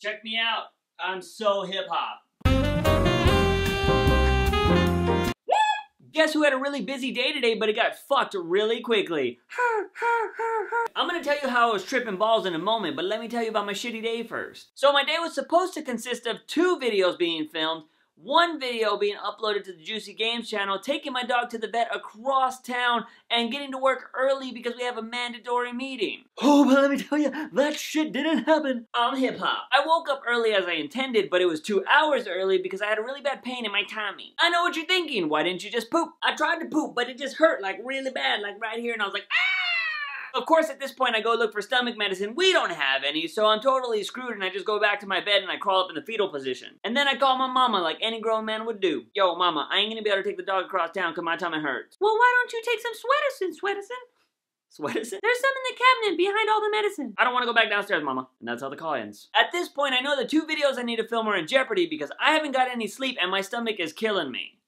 Check me out. I'm so hip-hop. Guess who had a really busy day today, but it got fucked really quickly? I'm gonna tell you how I was tripping balls in a moment, but let me tell you about my shitty day first. So my day was supposed to consist of 2 videos being filmed, 1 video being uploaded to the Juicy Games channel, taking my dog to the vet across town, and getting to work early because we have a mandatory meeting. Oh, but let me tell you, that shit didn't happen. I'm hip-hop. I woke up early as I intended, but it was 2 hours early because I had a really bad pain in my tummy. I know what you're thinking, why didn't you just poop? I tried to poop, but it just hurt like really bad, like right here, and I was like, ah! Of course, at this point, I go look for stomach medicine. We don't have any, so I'm totally screwed, and I just go back to my bed and I crawl up in the fetal position. And then I call my mama like any grown man would do. Yo, mama, I ain't gonna be able to take the dog across town because my tummy hurts. Well, why don't you take some Sweaticin? There's some in the cabinet behind all the medicine. I don't want to go back downstairs, mama. And that's how the call ends. At this point, I know the 2 videos I need to film are in jeopardy because I haven't got any sleep and my stomach is killing me.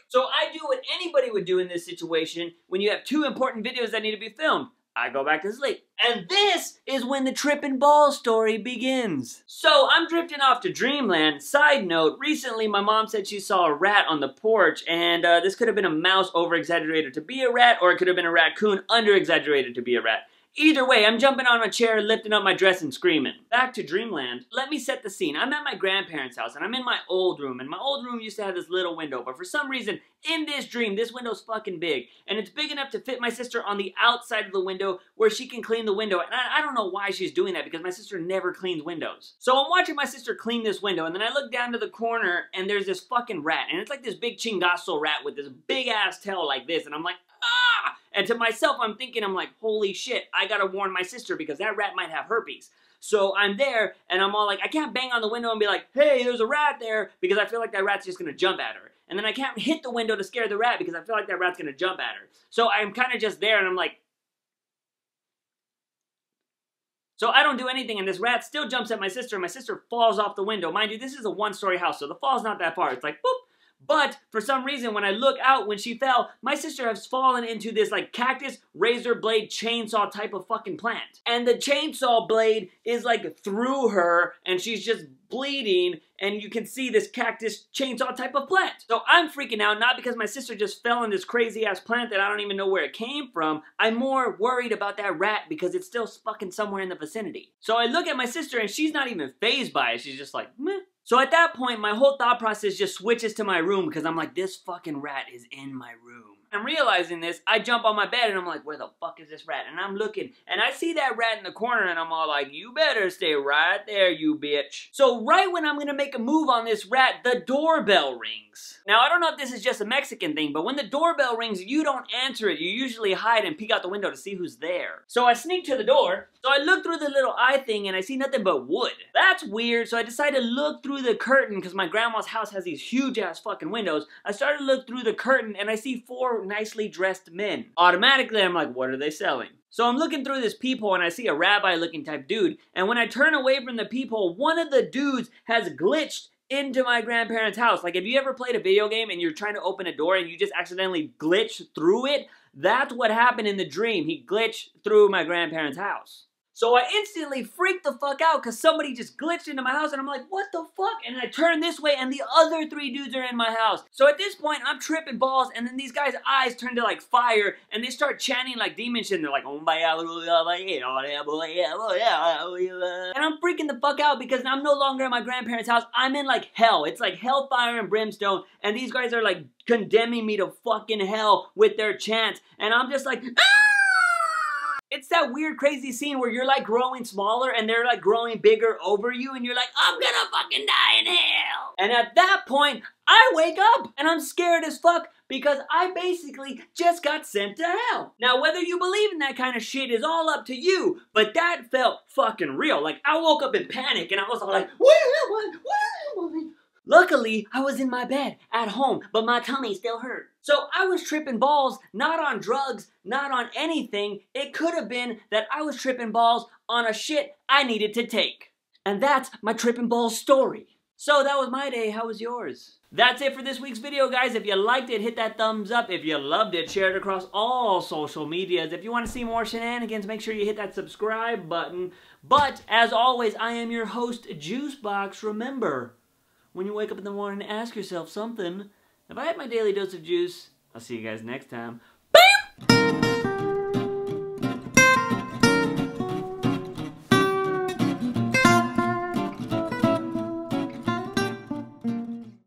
So I do what anybody would do in this situation when you have 2 important videos that need to be filmed. I go back to sleep. And this is when the trippin' ball story begins. So I'm drifting off to dreamland. Side note, recently my mom said she saw a rat on the porch, and this could have been a mouse over-exaggerated to be a rat, or it could have been a raccoon under-exaggerated to be a rat. Either way, I'm jumping on my chair, lifting up my dress, and screaming. Back to dreamland. Let me set the scene. I'm at my grandparents' house, and I'm in my old room, and my old room used to have this little window, but for some reason, in this dream, this window's fucking big, and it's big enough to fit my sister on the outside of the window where she can clean the window, and I don't know why she's doing that, because my sister never cleans windows. So I'm watching my sister clean this window, and then I look down to the corner, and there's this fucking rat, and it's like this big chingazo rat with this big-ass tail like this, and I'm like, ah! And to myself, I'm thinking, I'm like, holy shit, I gotta warn my sister because that rat might have herpes. So I'm there, and I'm all like, I can't bang on the window and be like, hey, there's a rat there, because I feel like that rat's just gonna jump at her. And then I can't hit the window to scare the rat because I feel like that rat's gonna jump at her. So I'm kind of just there, and I'm like, so I don't do anything, and this rat still jumps at my sister, and my sister falls off the window. Mind you, this is a 1-story house, so the fall's not that far. It's like, boop. But for some reason, when I look out when she fell, my sister has fallen into this like cactus, razor blade, chainsaw type of fucking plant. And the chainsaw blade is like through her and she's just bleeding, and you can see this cactus chainsaw type of plant. So I'm freaking out, not because my sister just fell in this crazy ass plant that I don't even know where it came from. I'm more worried about that rat because it's still fucking somewhere in the vicinity. So I look at my sister and she's not even fazed by it. She's just like, meh. So at that point, my whole thought process just switches to my room because I'm like, this fucking rat is in my room. I'm realizing this, I jump on my bed and I'm like, where the fuck is this rat? And I'm looking, and I see that rat in the corner, and I'm all like, you better stay right there, you bitch. So right when I'm gonna make a move on this rat, the doorbell rings. Now, I don't know if this is just a Mexican thing, but when the doorbell rings, you don't answer it. You usually hide and peek out the window to see who's there. So I sneak to the door. So I look through the little eye thing, and I see nothing but wood. That's weird, so I decided to look through the curtain, because my grandma's house has these huge-ass fucking windows. I started to look through the curtain, and I see 4 nicely dressed men. Automatically, I'm like, what are they selling? So I'm looking through this peephole, and I see a rabbi-looking type dude, and when I turn away from the peephole, one of the dudes has glitched into my grandparents' house. Like, have you ever played a video game and you're trying to open a door and you just accidentally glitch through it? That's what happened in the dream. He glitched through my grandparents' house. So I instantly freaked the fuck out because somebody just glitched into my house, and I'm like, what the fuck? And I turn this way and the other 3 dudes are in my house. So at this point, I'm tripping balls, and then these guys' eyes turn to like fire, and they start chanting like demon shit, and they're like, and I'm freaking the fuck out because I'm no longer at my grandparents' house. I'm in like hell. It's like hellfire and brimstone, and these guys are like condemning me to fucking hell with their chants, and I'm just like, ah! It's that weird crazy scene where you're like growing smaller and they're like growing bigger over you, and you're like, I'm gonna fucking die in hell. And at that point, I wake up and I'm scared as fuck because I basically just got sent to hell. Now, whether you believe in that kind of shit is all up to you, but that felt fucking real. Like, I woke up in panic and I was all like, what am I? Luckily, I was in my bed at home, but my tummy still hurt. So I was tripping balls, not on drugs, not on anything. It could have been that I was tripping balls on a shit I needed to take. And that's my tripping balls story. So that was my day. How was yours? That's it for this week's video, guys. If you liked it, hit that thumbs up. If you loved it, share it across all social medias. If you want to see more shenanigans, make sure you hit that subscribe button. But, as always, I am your host, JUICEbox. Remember, when you wake up in the morning, ask yourself something. Have I had my daily dose of juice? I'll see you guys next time.